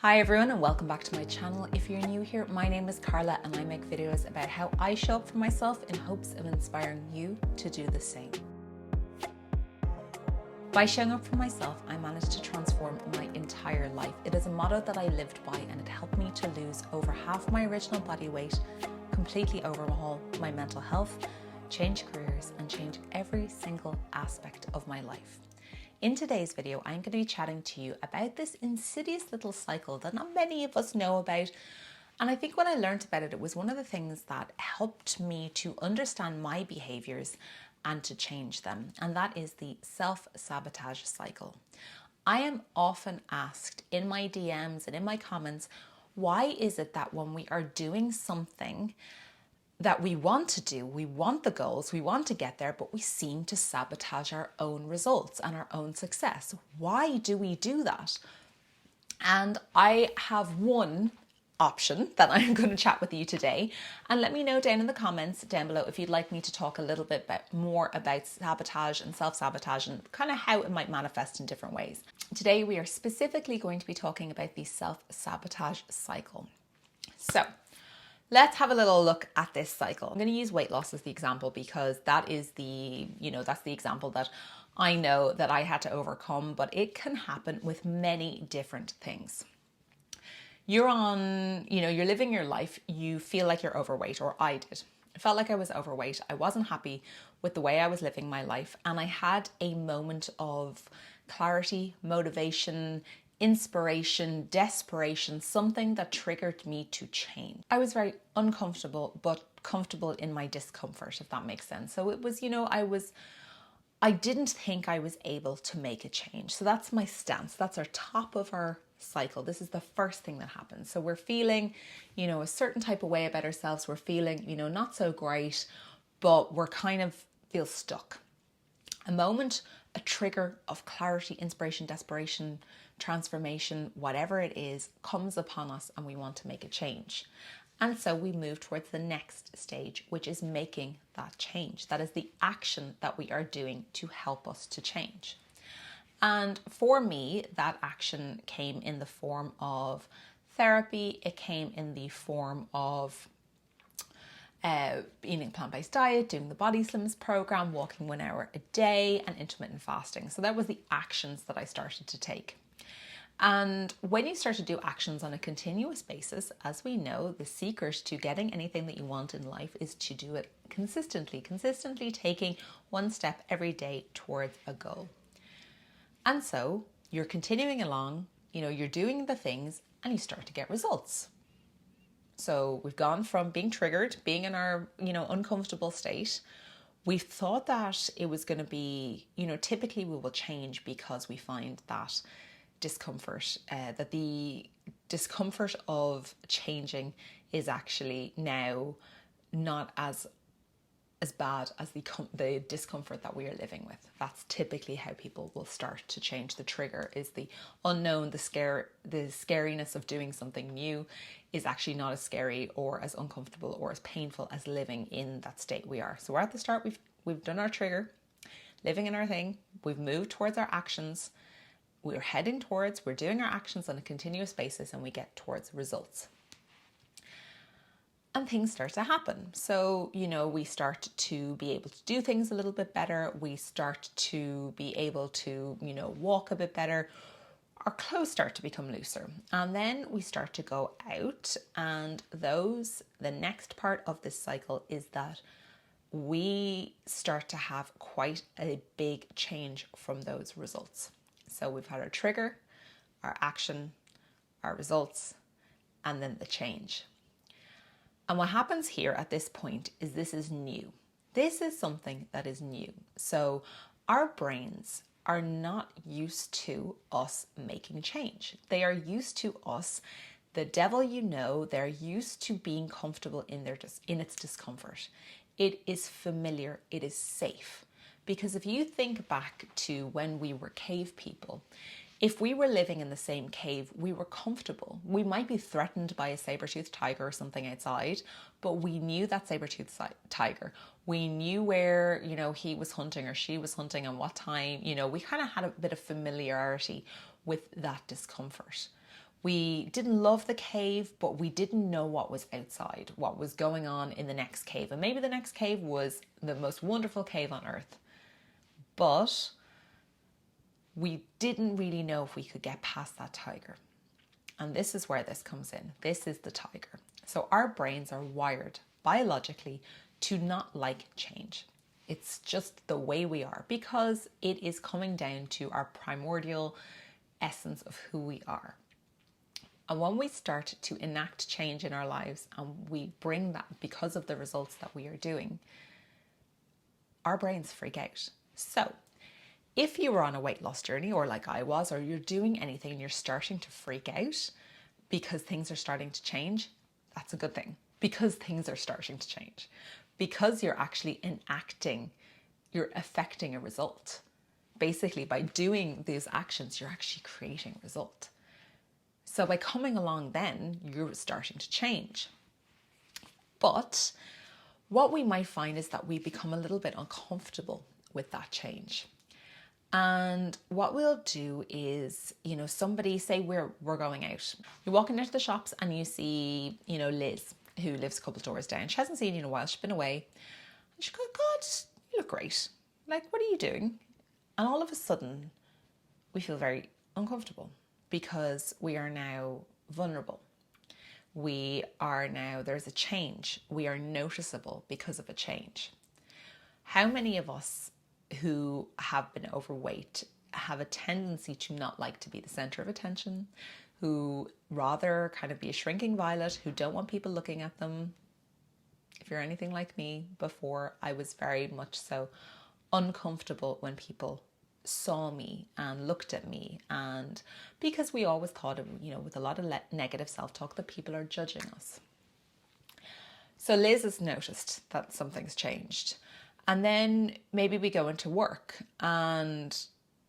Hi everyone and welcome back to my channel. If you're new here, my name is Carla and I make videos about how I show up for myself in hopes of inspiring you to do the same. By showing up for myself, I managed to transform my entire life. It is a motto that I lived by and it helped me to lose over half my original body weight, completely overhaul my mental health, change careers and change every single aspect of my life. In today's video, I'm going to be chatting to you about this insidious little cycle that not many of us know about. And I think when I learned about it, it was one of the things that helped me to understand my behaviors and to change them. And that is the self-sabotage cycle. I am often asked in my DMs and in my comments, why is it that when we are doing something that we want to do, we want the goals, we want to get there, but we seem to sabotage our own results and our own success? Why do we do that? And I have one option that I'm going to chat with you today. And let me know down in the comments down below if you'd like me to talk a little bit more about sabotage and self-sabotage and kind of how it might manifest in different ways. Today, we are specifically going to be talking about the self-sabotage cycle. So, let's have a little look at this cycle. I'm going to use weight loss as the example because that is that's the example that I know that I had to overcome, but it can happen with many different things. You're living your life, you feel like you're overweight, or I did. I felt like I was overweight. I wasn't happy with the way I was living my life, and I had a moment of clarity, motivation, inspiration, desperation, something that triggered me to change. I was very uncomfortable, but comfortable in my discomfort, if that makes sense. So it was, I didn't think I was able to make a change. So that's my stance. That's our top of our cycle. This is the first thing that happens. So we're feeling, a certain type of way about ourselves. We're feeling, not so great, but we're kind of feel stuck. A moment, a trigger of clarity, inspiration, desperation, transformation, whatever it is, comes upon us and we want to make a change. And so we move towards the next stage, which is making that change. That is the action that we are doing to help us to change. And for me, that action came in the form of therapy. It came in the form of eating a plant-based diet, doing the Body Slims program, walking 1 hour a day, and intermittent fasting. So that was the actions that I started to take. And when you start to do actions on a continuous basis, as we know, the secret to getting anything that you want in life is to do it consistently taking one step every day towards a goal. And so you're continuing along, you're doing the things and you start to get results. So we've gone from being triggered, being in our, uncomfortable state. We thought that it was going to be, typically we will change because we find that discomfort, that the discomfort of changing is actually now not as bad as the discomfort that we are living with. That's typically how people will start to change. The trigger is the unknown, the scariness of doing something new is actually not as scary or as uncomfortable or as painful as living in that state we are. So we're at the start, we've done our trigger, living in our thing, we've moved towards our actions, we're doing our actions on a continuous basis and we get towards results. And things start to happen. So, we start to be able to do things a little bit better. We start to be able to, walk a bit better. Our clothes start to become looser. And then we start to go out. And the next part of this cycle is that we start to have quite a big change from those results. So we've had our trigger, our action, our results, and then the change. And what happens here at this point is this is new. This is something that is new. So our brains are not used to us making change. They are used to us, the devil they're used to being comfortable in its discomfort. It is familiar, it is safe. Because if you think back to when we were cave people, if we were living in the same cave, we were comfortable. We might be threatened by a saber-toothed tiger or something outside, but we knew that saber-toothed tiger. We knew where, he was hunting or she was hunting and what time, we kind of had a bit of familiarity with that discomfort. We didn't love the cave, but we didn't know what was outside, what was going on in the next cave. And maybe the next cave was the most wonderful cave on earth. But we didn't really know if we could get past that tiger. And this is where this comes in. This is the tiger. So our brains are wired biologically to not like change. It's just the way we are, because it is coming down to our primordial essence of who we are. And when we start to enact change in our lives and we bring that because of the results that we are doing, our brains freak out. So if you were on a weight loss journey, or like I was, or you're doing anything and you're starting to freak out because things are starting to change, that's a good thing, because things are starting to change, because you're actually enacting, you're affecting a result. Basically, by doing these actions, you're actually creating a result. So by coming along then, you're starting to change. But what we might find is that we become a little bit uncomfortable with that change. And what we'll do is, somebody, say we're going out. You're walking into the shops and you see, Liz, who lives a couple of doors down. She hasn't seen you in a while. She's been away. And she goes, God, you look great. Like, what are you doing? And all of a sudden, we feel very uncomfortable because we are now vulnerable. There's a change. We are noticeable because of a change. How many of us who have been overweight have a tendency to not like to be the center of attention, who rather kind of be a shrinking violet, who don't want people looking at them? If you're anything like me, before I was very much so uncomfortable when people saw me and looked at me, and because we always thought of, with a lot of negative self-talk, that people are judging us. So Liz has noticed that something's changed. And then maybe we go into work and,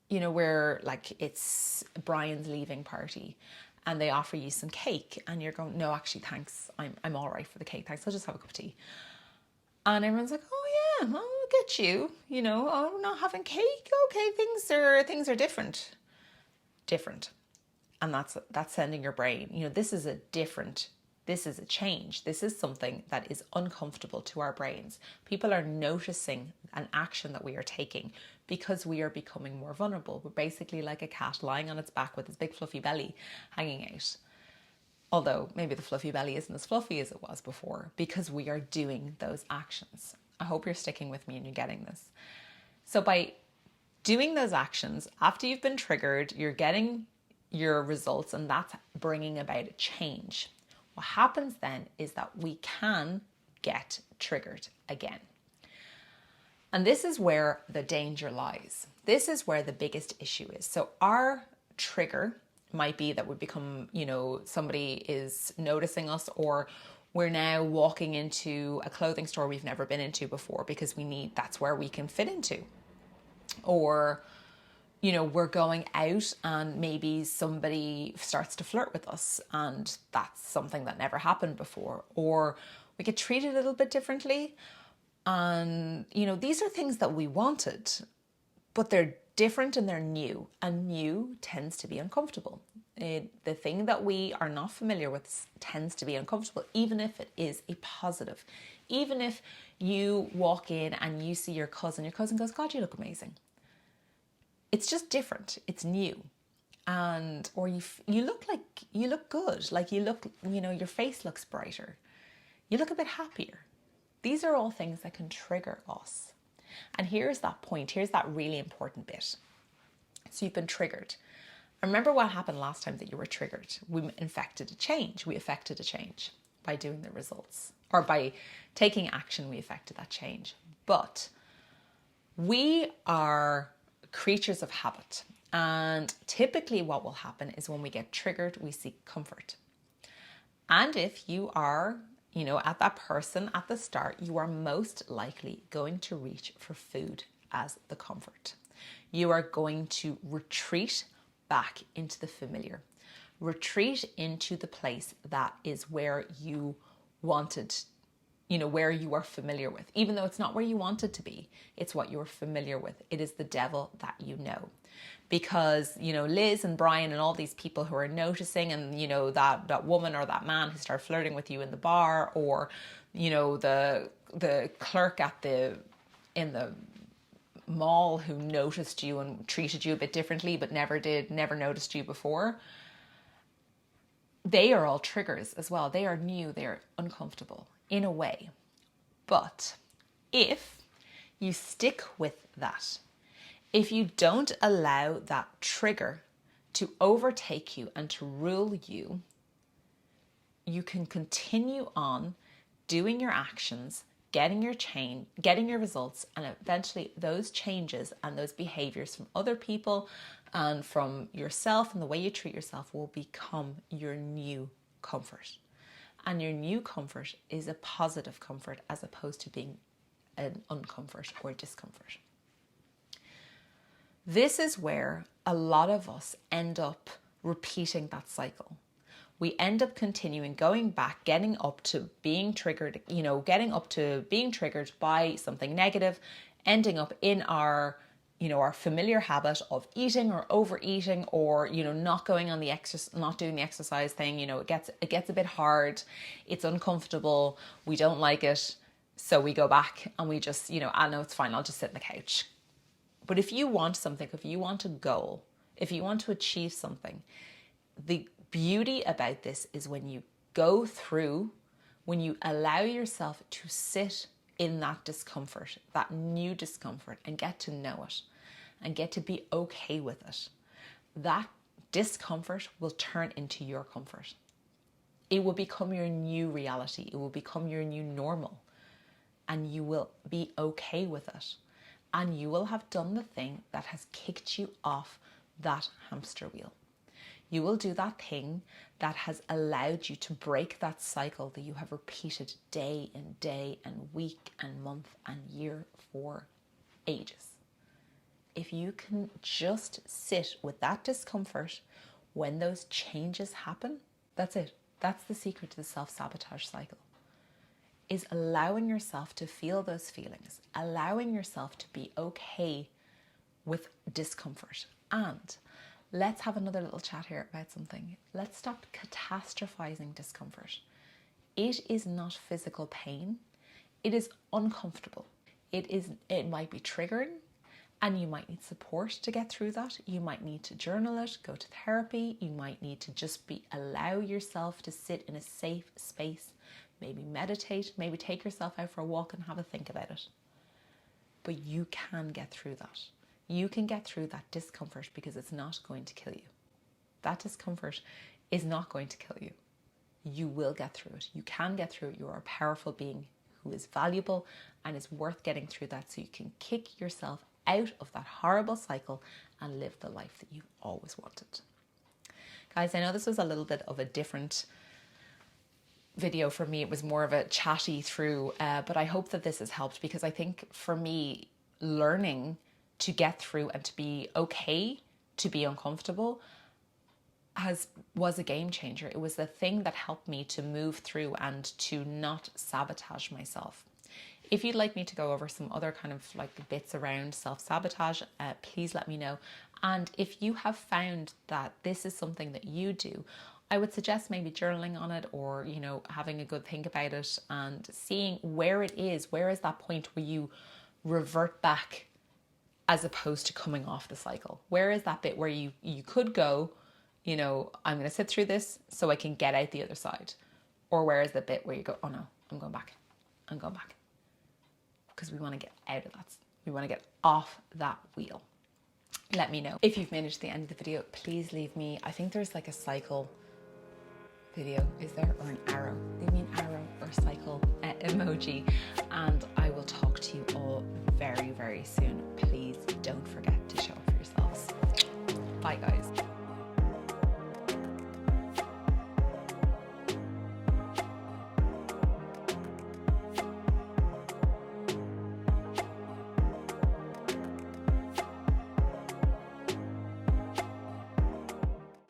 we're like, it's Brian's leaving party and they offer you some cake and you're going, no, actually, thanks. I'm all right for the cake. Thanks. I'll just have a cup of tea. And everyone's like, oh yeah, I'll get you, oh, not having cake. Okay. Things are different. And that's sending your brain, this is a change. This is something that is uncomfortable to our brains. People are noticing an action that we are taking because we are becoming more vulnerable. We're basically like a cat lying on its back with its big fluffy belly hanging out. Although maybe the fluffy belly isn't as fluffy as it was before, because we are doing those actions. I hope you're sticking with me and you're getting this. So by doing those actions, after you've been triggered, you're getting your results, and that's bringing about a change. What happens then is that we can get triggered again. And this is where the danger lies. This is where the biggest issue is. So our trigger might be that we become, somebody is noticing us, or we're now walking into a clothing store we've never been into before because that's where we can fit into. Or we're going out and maybe somebody starts to flirt with us and that's something that never happened before. Or we get treated a little bit differently. And, these are things that we wanted, but they're different and they're new. And new tends to be uncomfortable. The thing that we are not familiar with tends to be uncomfortable, even if it is a positive. Even if you walk in and you see your cousin goes, God, you look amazing. It's just different. It's new. Or you look good. Like your face looks brighter. You look a bit happier. These are all things that can trigger us. And here's that point. Here's that really important bit. So you've been triggered. Remember what happened last time that you were triggered. We affected a change by doing the results, or by taking action. We affected that change. But we are creatures of habit. And typically what will happen is when we get triggered, we seek comfort. And if you are, at that person at the start, you are most likely going to reach for food as the comfort. You are going to retreat back into the familiar. Retreat into the place that is where you wanted, where you are familiar with, even though it's not where you want it to be. It's what you're familiar with. It is the devil that you know. Because, Liz and Brian and all these people who are noticing, and, that woman or that man who started flirting with you in the bar, or, the clerk in the mall who noticed you and treated you a bit differently, but never noticed you before. They are all triggers as well. They are new, they are uncomfortable in a way. But if you stick with that, if you don't allow that trigger to overtake you and to rule you, you can continue on doing your actions, getting your results, and eventually those changes and those behaviors from other people and from yourself and the way you treat yourself will become your new comfort. And your new comfort is a positive comfort as opposed to being an uncomfort or discomfort. This is where a lot of us end up repeating that cycle. We end up continuing, going back, getting up to being triggered, being triggered by something negative, ending up in our familiar habit of eating or overeating, or, not going on not doing the exercise thing. It gets a bit hard. It's uncomfortable. We don't like it. So we go back and we just, I know it's fine. I'll just sit on the couch. But if you want something, if you want a goal, if you want to achieve something, the beauty about this is when you go through, when you allow yourself to sit in that discomfort, that new discomfort, and get to know it and get to be okay with it, that discomfort will turn into your comfort. It will become your new reality. It will become your new normal, and you will be okay with it. And you will have done the thing that has kicked you off that hamster wheel. You will do that thing that has allowed you to break that cycle that you have repeated day and day and week and month and year for ages. If you can just sit with that discomfort when those changes happen, that's it. That's the secret to the self-sabotage cycle. Is allowing yourself to feel those feelings, allowing yourself to be okay with discomfort. And let's have another little chat here about something. Let's stop catastrophizing discomfort. It is not physical pain. It is uncomfortable. It might be triggering, and you might need support to get through that. You might need to journal it, go to therapy. You might need to just allow yourself to sit in a safe space. Maybe meditate, maybe take yourself out for a walk and have a think about it. But you can get through that. You can get through that discomfort because it's not going to kill you. That discomfort is not going to kill you. You will get through it. You can get through it. You are a powerful being who is valuable and is worth getting through that, so you can kick yourself out of that horrible cycle and live the life that you've always wanted. Guys, I know this was a little bit of a different video for me. It was more of a chatty through, but I hope that this has helped, because I think for me, learning to get through and to be okay to be uncomfortable was a game changer. It was the thing that helped me to move through and to not sabotage myself. If you'd like me to go over some other kind of bits around self-sabotage, please let me know. And if you have found that this is something that you do, I would suggest maybe journaling on it, or, having a good think about it and seeing where it is. Where is that point where you revert back as opposed to coming off the cycle? Where is that bit where you could go, I'm going to sit through this so I can get out the other side? Or where is the bit where you go, oh no, I'm going back. Because we want to get out of that. We want to get off that wheel. Let me know. If you've made it to the end of the video, please leave me, I think there's a cycle video, is there? Or an arrow. Leave me an arrow or cycle emoji, and I will talk to you all very, very soon. Please don't forget to show up for yourselves. Bye, guys.